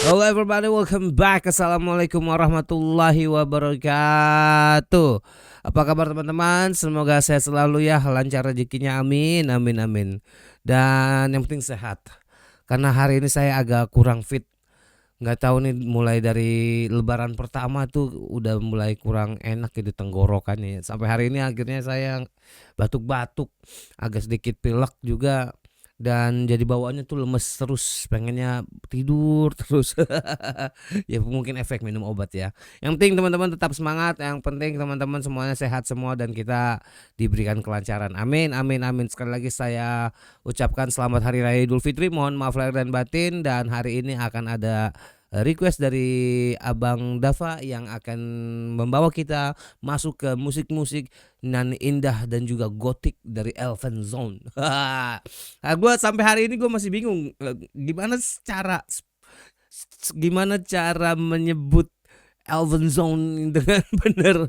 Hello everybody, welcome back. Assalamualaikum warahmatullahi wabarakatuh. Apa kabar teman-teman? Semoga sehat selalu ya, lancar rezekinya, amin, amin, amin. Dan yang penting sehat. Karena hari ini saya agak kurang fit. Nggak tahu nih, mulai dari lebaran pertama tuh udah mulai kurang enak gitu tenggorokannya. Sampai hari ini akhirnya saya batuk-batuk, agak sedikit pilek juga. Dan jadi bawaannya tuh lemes terus, pengennya tidur terus. Ya mungkin efek minum obat ya. Yang penting teman-teman tetap semangat. Yang penting teman-teman semuanya sehat semua dan kita diberikan kelancaran. Amin, amin, amin. Sekali lagi saya ucapkan selamat Hari Raya Idul Fitri. Mohon maaf lahir dan batin. Dan hari ini akan ada request dari Abang Dava yang akan membawa kita masuk ke musik-musik nan indah dan juga gotik dari Elven Zone. Gue sampai hari ini gue masih bingung gimana cara menyebut Elven Zone dengan benar.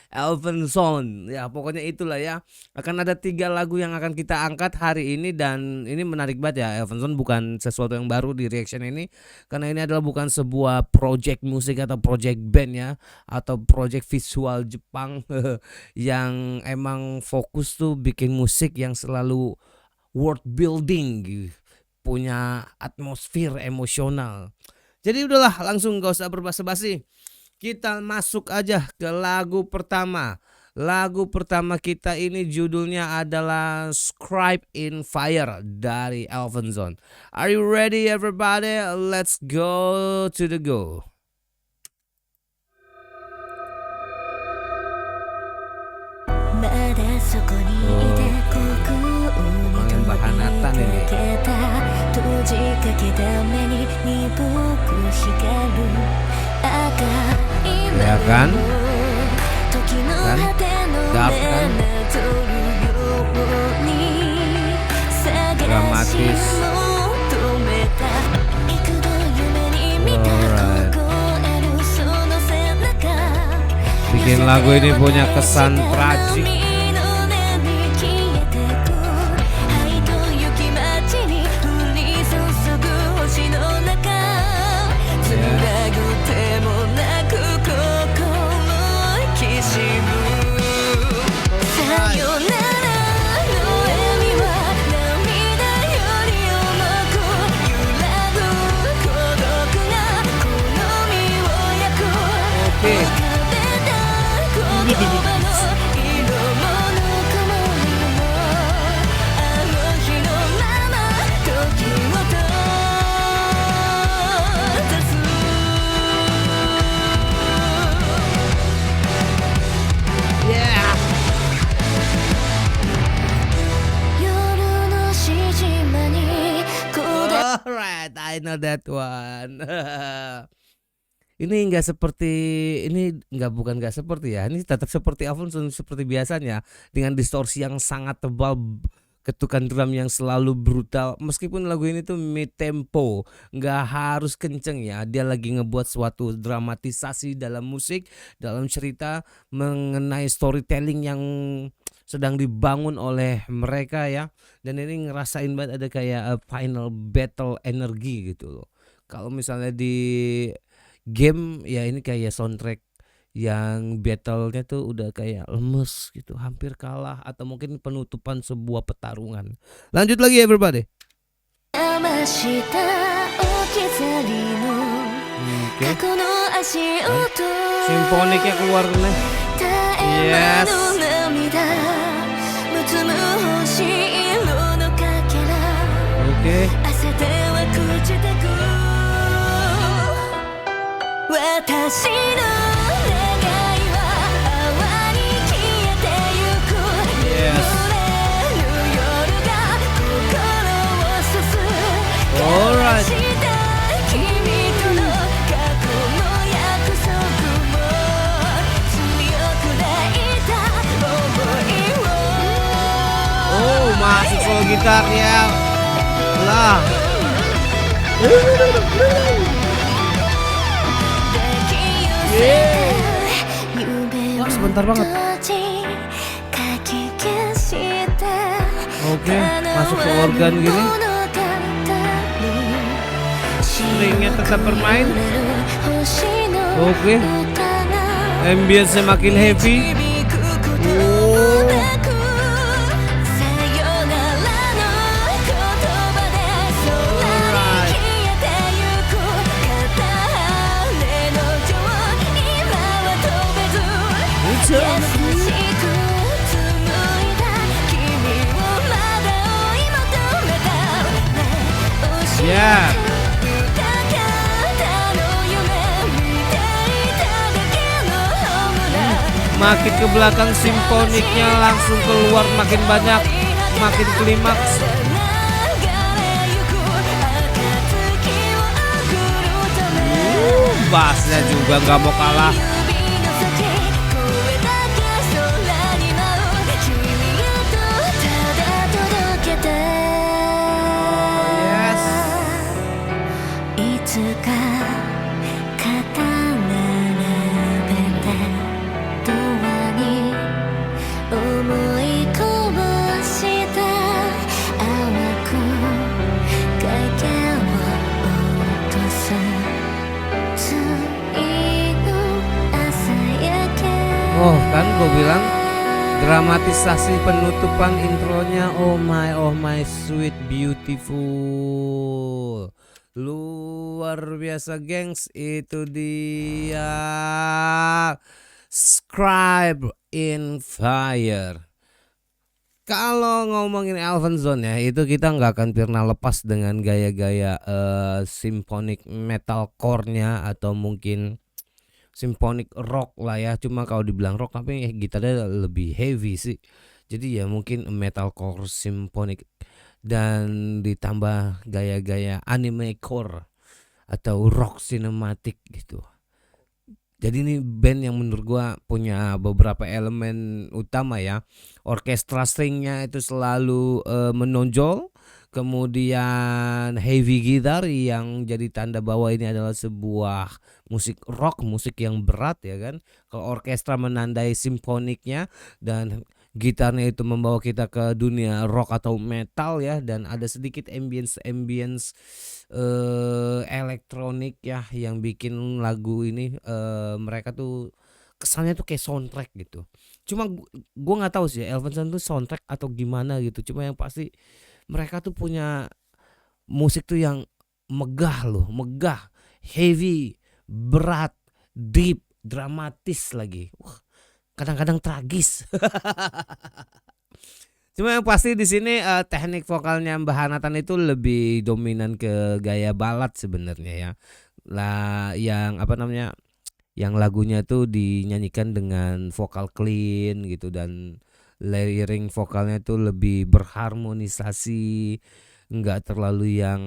Elven Zone ya, pokoknya itulah ya. Akan ada 3 lagu yang akan kita angkat hari ini. Dan ini menarik banget ya. Elven Zone bukan sesuatu yang baru di reaction ini, karena ini adalah bukan sebuah project musik atau project band ya, atau project visual Jepang yang emang fokus tuh bikin musik yang selalu world building, punya atmosfer emosional. Jadi udahlah, langsung gak usah berbasa-basi, kita masuk aja ke lagu pertama. Lagu pertama kita ini judulnya adalah Scribe in Fire dari Elven Zone. Are you ready everybody? Let's go to the go. Main bahanatan ini. Ya kan? Kan? Dark kan? Dramatis. Alright. Bikin lagu ini punya kesan tragik. Alright, I know that one. Ini bukan nggak seperti ya. Ini tetap seperti Alfonso, seperti biasanya, dengan distorsi yang sangat tebal, ketukan drum yang selalu brutal. Meskipun lagu ini tuh mid tempo, nggak harus kenceng ya. Dia lagi ngebuat suatu dramatisasi dalam musik, dalam cerita mengenai storytelling yang sedang dibangun oleh mereka ya. Dan ini ngerasain banget ada kayak final battle energi gitu loh. Kalau misalnya di game ya, ini kayak soundtrack yang battlenya tuh udah kayak lemes gitu, hampir kalah atau mungkin penutupan sebuah pertarungan. Lanjut lagi everybody. Okay. Simfoniknya keluar nih. Yes. Oke. Yes. Alright. Oh, masuk solo gitarnya lah. Wah, sebentar banget. Oke, masuk ke organ gini. stringnya tetap bermain. Oke, ambience makin heavy. Ya, makin ke belakang simfoniknya langsung keluar makin banyak, makin klimaks. Bassnya juga nggak mau kalah. Oh kan gue bilang dramatisasi penutupan intronya, oh my sweet beautiful, luar biasa gengs. Itu dia Scribe in Fire. Kalau ngomongin Elton John ya, itu kita nggak akan pernah lepas dengan gaya-gaya symphonic metalcore-nya atau mungkin symphonic rock lah ya. Cuma kalau dibilang rock tapi gitarnya lebih heavy sih. Jadi ya mungkin metalcore symphonic dan ditambah gaya-gaya anime core atau rock cinematic gitu. Jadi ini band yang menurut gua punya beberapa elemen utama ya. Orkestra stringnya itu selalu menonjol. Kemudian heavy guitar yang jadi tanda bahwa ini adalah sebuah musik rock, musik yang berat ya kan. Kalau orkestra menandai simfoniknya dan gitarnya itu membawa kita ke dunia rock atau metal ya, dan ada sedikit ambience elektronik ya yang bikin lagu ini mereka tuh kesannya tuh kayak soundtrack gitu. Cuma gua nggak tahu sih Elton John tuh soundtrack atau gimana gitu. Cuma yang pasti mereka tuh punya musik tuh yang megah loh, megah, heavy, berat, deep, dramatis lagi. Wah, kadang-kadang tragis. Cuma yang pasti di sini teknik vokalnya Mbah Nathan itu lebih dominan ke gaya balad sebenarnya ya. Lah yang apa namanya? Yang lagunya tuh dinyanyikan dengan vokal clean gitu dan layering vokalnya tuh lebih berharmonisasi, nggak terlalu yang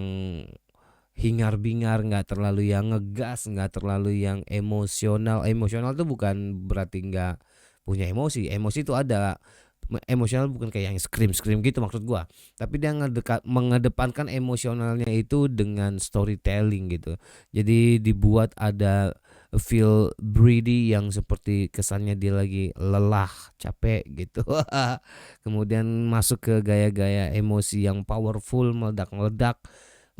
hingar-bingar, nggak terlalu yang ngegas, nggak terlalu yang emosional. Emosional tuh bukan berarti nggak punya emosi. Emosi itu ada. Emosional bukan kayak yang scream gitu maksud gua. Tapi dia mengedepankan emosionalnya itu dengan storytelling gitu. Jadi dibuat ada feel breathy yang seperti kesannya dia lagi lelah, capek gitu. Kemudian masuk ke gaya-gaya emosi yang powerful, meledak-meledak.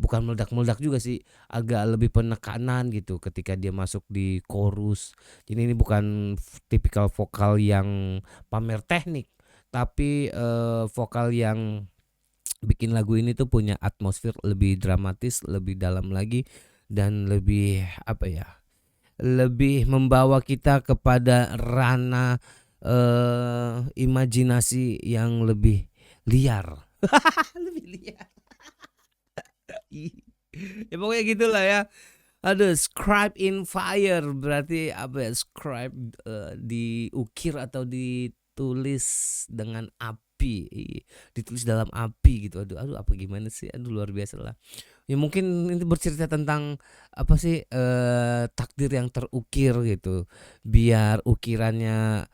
Bukan meledak-meledak juga sih, agak lebih penekanan gitu ketika dia masuk di chorus. Jadi ini bukan tipikal vokal yang pamer teknik, tapi vokal yang bikin lagu ini tuh punya atmosfer lebih dramatis, lebih dalam lagi, dan lebih apa ya, lebih membawa kita kepada ranah imajinasi yang lebih liar. Lebih liar. Ya pokoknya gitulah ya. Aduh, Scribe in Fire berarti apa ya? Scribe diukir atau ditulis dengan api, ditulis dalam api gitu. Aduh apa gimana sih? Aduh luar biasa lah. Ya mungkin ini bercerita tentang apa sih, takdir yang terukir gitu. Biar ukirannya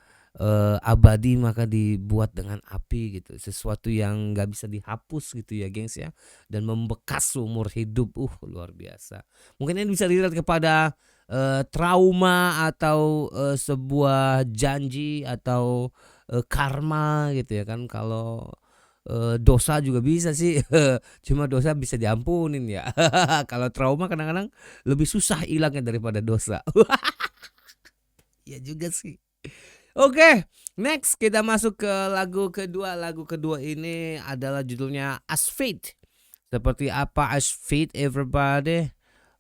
abadi maka dibuat dengan api gitu. Sesuatu yang nggak bisa dihapus gitu ya gengs ya. Dan membekas seumur hidup. Luar biasa. Mungkin ini bisa dilihat kepada trauma atau sebuah janji atau karma gitu ya kan. Kalau dosa juga bisa sih, cuma dosa bisa diampunin ya. Kalau trauma kadang-kadang lebih susah hilangnya daripada dosa. Iya juga sih. Oke, next kita masuk ke lagu kedua. Lagu kedua ini adalah judulnya As Fate. Seperti apa As Fate everybody?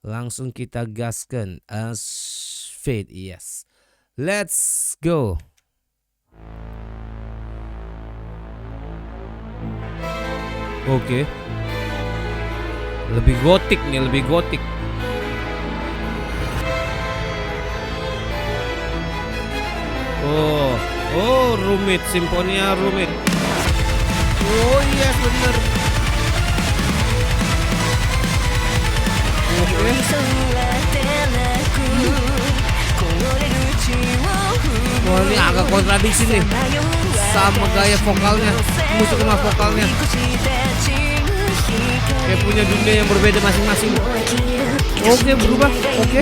Langsung kita gaskan As Fate, yes. Let's go. Oke. Lebih gotik nih, lebih gotik. Oh, rumit, simfonia rumit. Oh iya bener. Oke. Wah ini agak kontradiksi nih sama gaya vokalnya, musik sama vokalnya. Kayak punya dunia yang berbeda masing-masing. Oke, berubah. Oke.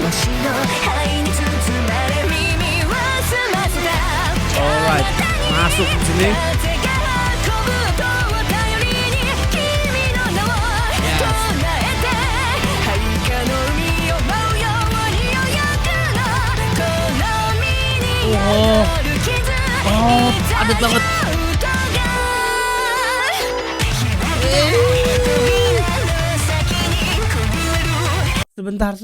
Alright, masuk ke sini. Oh, padat banget. Sebentar.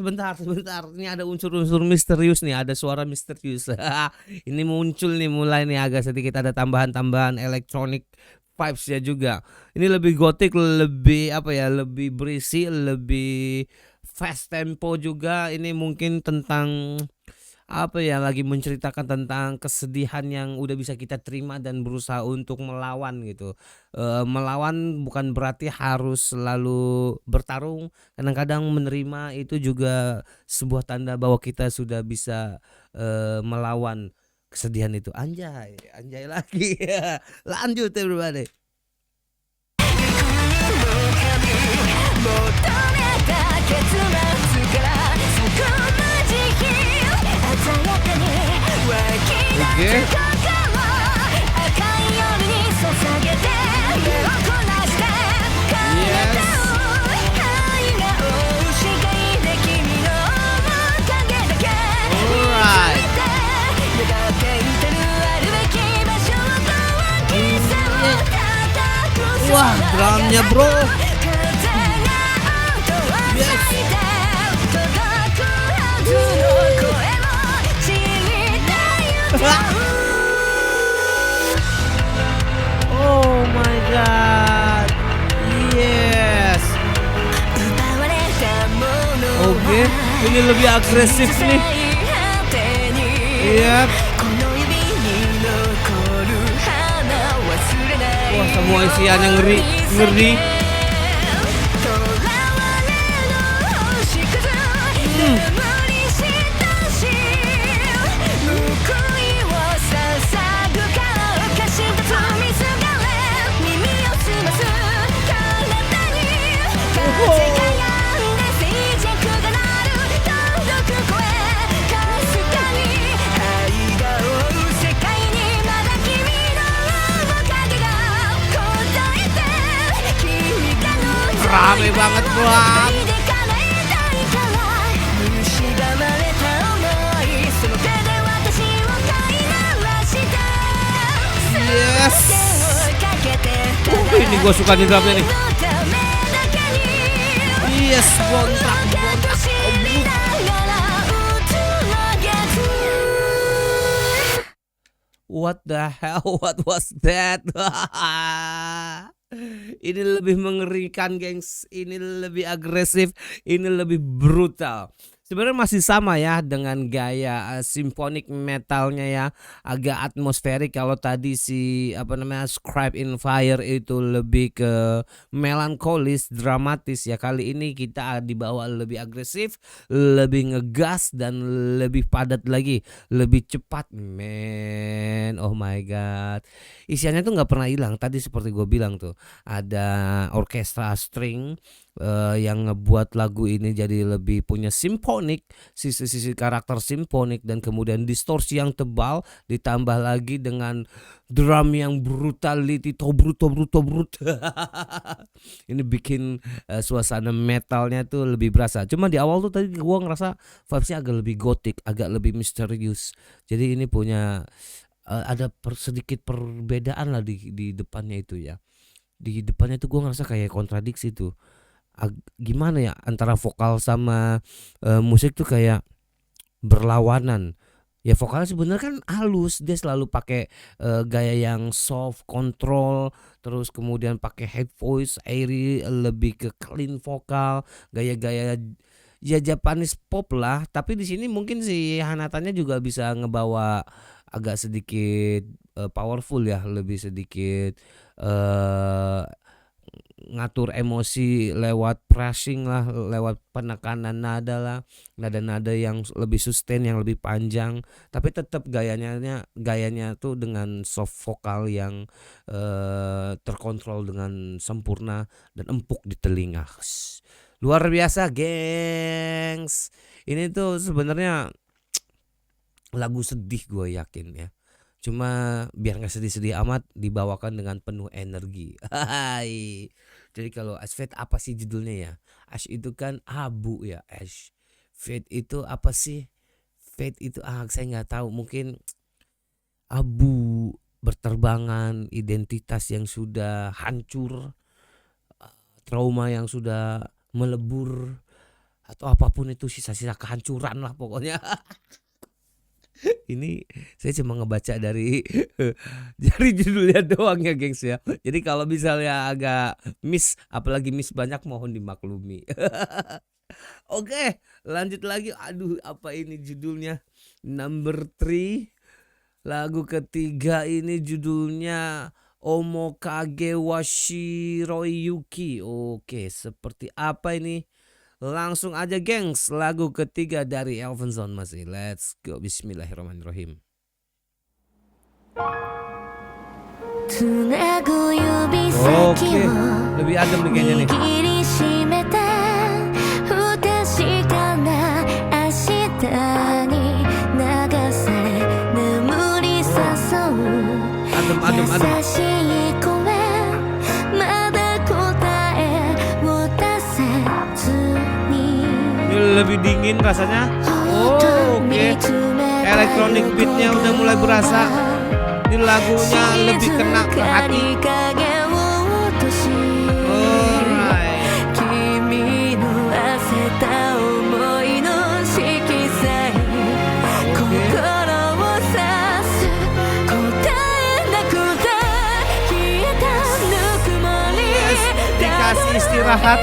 Ini ada unsur-unsur misterius nih, ada suara misterius. Ini muncul nih, mulai nih agak sedikit ada tambahan-tambahan electronic vibes ya juga. Ini lebih gotik, lebih apa ya, lebih berisi, lebih fast tempo juga. Ini mungkin tentang apa ya, lagi menceritakan tentang kesedihan yang udah bisa kita terima dan berusaha untuk melawan gitu. Melawan bukan berarti harus selalu bertarung. Kadang-kadang menerima itu juga sebuah tanda bahwa kita sudah bisa melawan kesedihan itu. Anjay, anjay lagi. Lanjut everybody. Oke. Wah, drumnya bro. Yes. Oh my god. Yes. Oke, ini lebih agresif nih. Iya. Wah, semua isiannya ngeri. Rame banget bang. Yes. Ini gue suka nih drumnya nih. Yes, bontak. What the hell? What was that? Ini lebih mengerikan, gengs. Ini lebih agresif. Ini lebih brutal. Sebenarnya masih sama ya dengan gaya symphonic metalnya ya, agak atmosferik. Kalau tadi si apa namanya Scribe in Fire itu lebih ke melankolis, dramatis ya. Kali ini kita dibawa lebih agresif, lebih ngegas dan lebih padat lagi, lebih cepat, man. Oh my god, isiannya tuh nggak pernah hilang. Tadi seperti gue bilang tuh, ada orkestra string, yang ngebuat lagu ini jadi lebih punya simfonik, sisi-sisi karakter simfonik, dan kemudian distorsi yang tebal ditambah lagi dengan drum yang brutality, tobrut tobrut tobrut. Ini bikin suasana metalnya tuh lebih berasa. Cuma di awal tuh tadi gua ngerasa vibes-nya agak lebih gotik, agak lebih misterius. Jadi ini punya ada sedikit perbedaan lah di depannya itu ya. Di depannya tuh gua ngerasa kayak kontradiksi tuh. Gimana ya, antara vokal sama musik tuh kayak berlawanan. Ya vokalnya sebenarnya kan halus, dia selalu pakai gaya yang soft control, terus kemudian pakai head voice, airy, lebih ke clean vokal, gaya-gaya ya Japanese pop lah. Tapi di sini mungkin si Hanatanya juga bisa ngebawa agak sedikit powerful ya, lebih sedikit ngatur emosi lewat pressing lah, lewat penekanan nada lah, nada-nada yang lebih sustain, yang lebih panjang, tapi tetap gayanya tuh dengan soft vokal yang terkontrol dengan sempurna dan empuk di telinga. Luar biasa, gengs. Ini tuh sebenarnya lagu sedih gue yakin ya. Cuma biar nggak sedih-sedih amat dibawakan dengan penuh energi. Hai. Jadi kalau Ash Fade apa sih judulnya ya? Ash itu kan abu ya, Ash. Fade itu apa sih? Fade itu saya nggak tahu. Mungkin abu, berterbangan, identitas yang sudah hancur, trauma yang sudah melebur, atau apapun itu, sisa-sisa kehancuran lah pokoknya. Ini saya cuma ngebaca dari judulnya doang ya gengs ya. Jadi kalau misalnya agak miss, apalagi miss banyak, mohon dimaklumi. Oke, lanjut lagi. Aduh, apa ini judulnya? Number 3. Lagu ketiga ini judulnya Omokage wa Shiroyuki. Oke, seperti apa ini? Langsung aja gengs, lagu ketiga dari Elvenson masih. Let's go, bismillahirrahmanirrahim. Oke, lebih adem nih kayaknya nih. Adem. Lebih dingin rasanya. Oke. Electronic beatnya udah mulai berasa. Ini lagunya lebih kena ke hati. Alright. Yes, dikasih istirahat.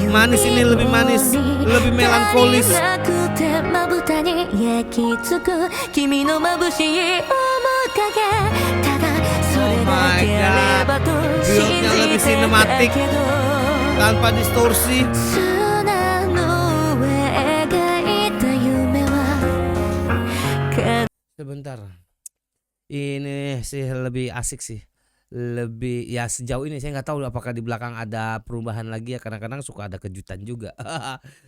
Manis ini lebih manis, lebih melankolis. Oh my god, build-nya lebih sinematik tanpa distorsi. Sebentar, ini sih lebih asik sih. Lebih ya sejauh ini saya nggak tahu apakah di belakang ada perubahan lagi ya, kadang-kadang suka ada kejutan juga.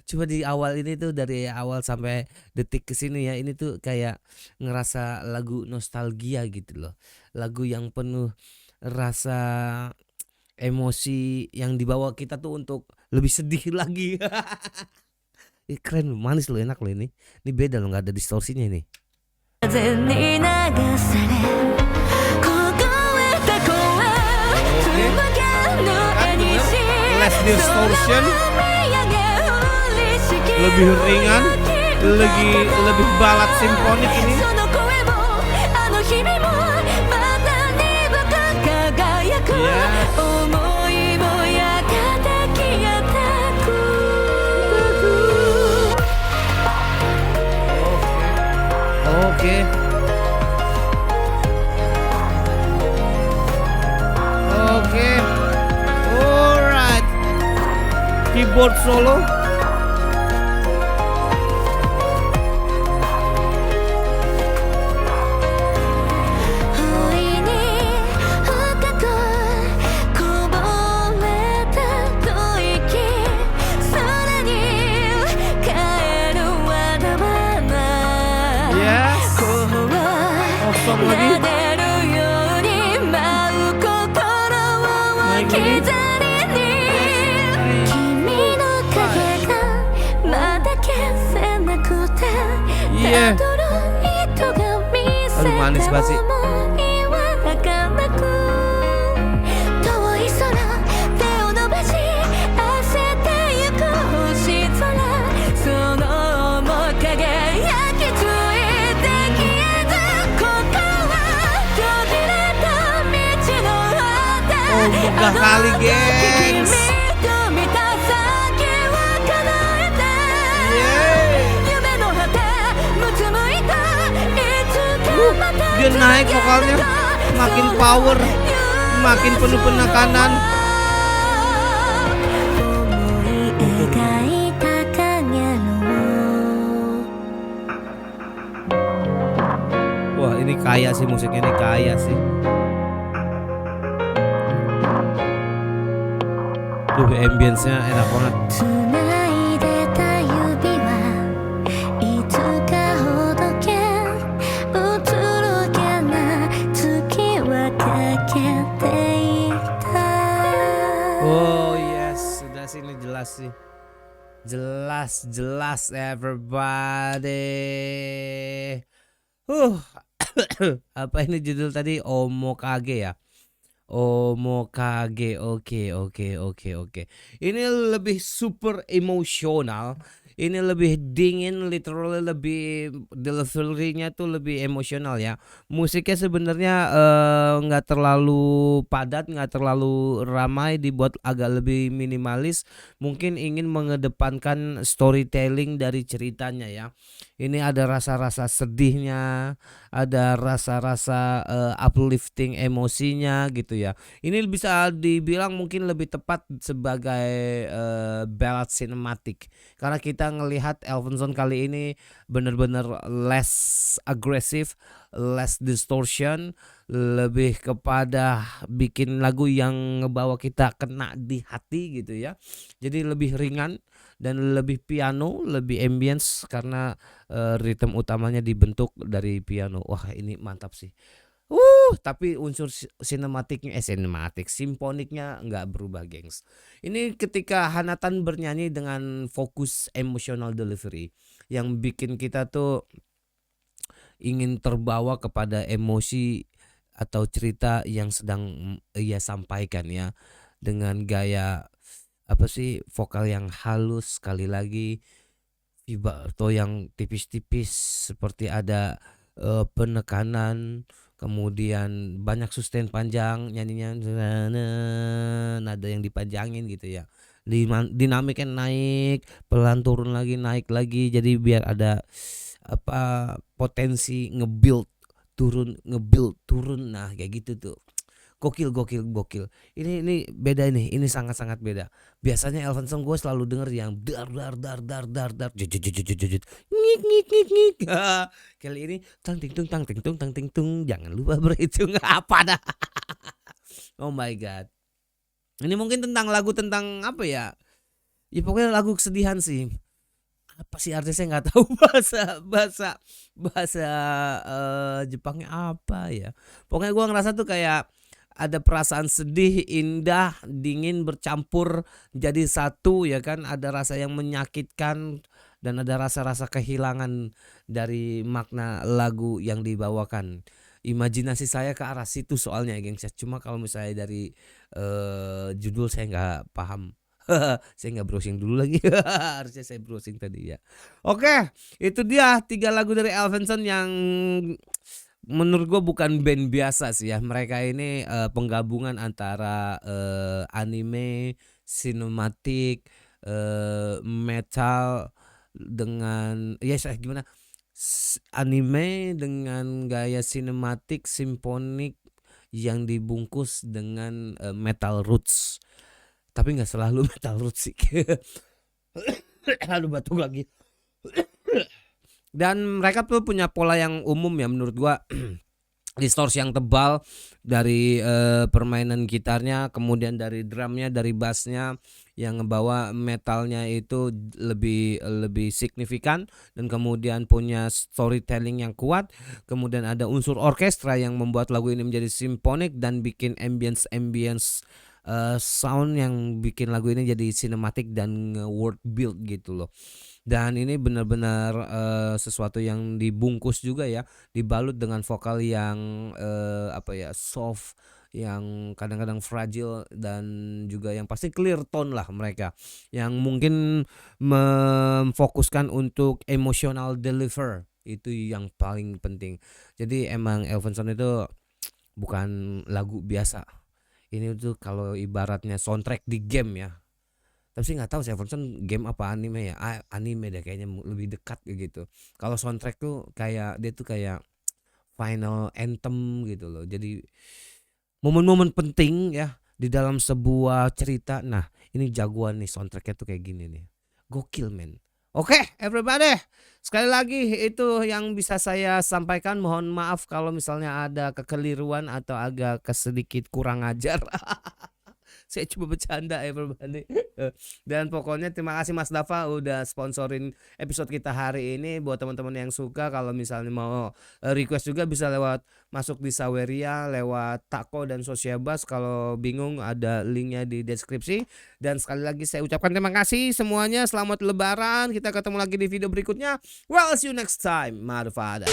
Cuma di awal ini tuh, dari awal sampai detik kesini ya, ini tuh kayak ngerasa lagu nostalgia gitu loh, lagu yang penuh rasa emosi yang dibawa kita tuh untuk lebih sedih lagi. Keren, manis loh, enak loh ini beda loh, nggak ada distorsinya ini. Less distortion, lebih ringan, lebih balat simfonik ini. Oke. keyboard solo. Yes. Kosong lagi. Naik lagi. Iya. Aduh manis banget sih. Oh megah kali gengs. Dia naik vokalnya, makin power, makin penuh penekanan. Wah ini kaya sih, musiknya ini kaya sih. Duh ambience-nya enak banget. Oh yes, sudah sih ini jelas sih. Jelas everybody. Apa ini judul tadi? Omokage ya. Omokage. Oke. Ini lebih super emosional. Ini lebih dingin, literally lebih delivery-nya tuh lebih emosional ya. Musiknya sebenarnya nggak terlalu padat, nggak terlalu ramai, dibuat agak lebih minimalis. Mungkin ingin mengedepankan storytelling dari ceritanya ya. Ini ada rasa-rasa sedihnya, ada rasa-rasa uplifting emosinya gitu ya. Ini bisa dibilang mungkin lebih tepat sebagai ballad cinematic karena kita ngelihat Elvenson kali ini benar-benar less agresif, less distortion, lebih kepada bikin lagu yang ngebawa kita kena di hati gitu ya. Jadi lebih ringan dan lebih piano, lebih ambience karena ritme utamanya dibentuk dari piano. Wah ini mantap sih. Tapi unsur simfoniknya nggak berubah gengs. Ini ketika Hanatan bernyanyi dengan fokus emotional delivery yang bikin kita tuh ingin terbawa kepada emosi atau cerita yang sedang ia sampaikan ya, dengan gaya apa sih, vokal yang halus, sekali lagi vibrato yang tipis-tipis seperti ada penekanan, kemudian banyak sustain panjang nyanyinya, nada yang dipanjangin gitu ya. Dinamiknya naik, pelan turun lagi, naik lagi, jadi biar ada apa potensi nge-build turun, nah kayak gitu tuh. Gokil. Ini beda ini sangat beda. Biasanya Elvenson gue selalu denger yang dar ngik. Kali ini tang ting tung, jangan lupa berhitung apa dah. Oh my god. Ini mungkin tentang lagu tentang apa ya? Ya pokoknya lagu kesedihan sih. Apa sih artinya saya nggak tahu, bahasa Jepangnya apa ya. Pokoknya gue ngerasa tuh kayak ada perasaan sedih, indah, dingin bercampur jadi satu ya kan. Ada rasa yang menyakitkan dan ada rasa-rasa kehilangan dari makna lagu yang dibawakan. Imajinasi saya ke arah situ soalnya gengs. Cuma kalau misalnya dari judul saya nggak paham. Saya nggak browsing dulu lagi. Harusnya saya browsing tadi ya. Oke, itu dia 3 lagu dari Elvenson yang menurut gue bukan band biasa sih ya. Mereka ini penggabungan antara anime, sinematik, metal dengan gimana? Anime dengan gaya sinematik, simfonik yang dibungkus dengan metal roots. tapi nggak selalu metal roots sih. Aduh batuk lagi. Dan mereka tuh punya pola yang umum ya menurut gua. Distorsi yang tebal dari permainan gitarnya, kemudian dari drumnya, dari bassnya yang ngebawa metalnya itu lebih signifikan, dan kemudian punya storytelling yang kuat. Kemudian ada unsur orkestra yang membuat lagu ini menjadi simfonik dan bikin ambience sound yang bikin lagu ini jadi sinematik dan world build gitu loh. Dan ini benar-benar sesuatu yang dibungkus juga ya, dibalut dengan vokal yang soft, yang kadang-kadang fragile, dan juga yang pasti clear tone lah mereka, yang mungkin memfokuskan untuk emotional deliver, itu yang paling penting. Jadi emang Elvenson itu bukan lagu biasa. Ini tuh kalau ibaratnya soundtrack di game ya. Tapi sih nggak tahu Sevenson game apa anime ya. Anime deh kayaknya lebih dekat gitu. Kalau soundtrack tuh kayak dia tuh kayak final anthem gitu loh. Jadi momen-momen penting ya di dalam sebuah cerita. Nah, ini jagoan nih soundtracknya tuh kayak gini nih. Gokil men. Oke, everybody. Sekali lagi itu yang bisa saya sampaikan. Mohon maaf kalau misalnya ada kekeliruan atau agak kesedikit kurang ajar. Saya cuma bercanda everybody. Dan pokoknya terima kasih Mas Dava udah sponsorin episode kita hari ini. Buat teman-teman yang suka, kalau misalnya mau request juga bisa lewat masuk di Saweria, lewat Tako dan Sosiabas. Kalau bingung ada linknya di deskripsi. Dan sekali lagi saya ucapkan terima kasih semuanya. Selamat Lebaran. Kita ketemu lagi di video berikutnya. Well, see you next time, motherfucker.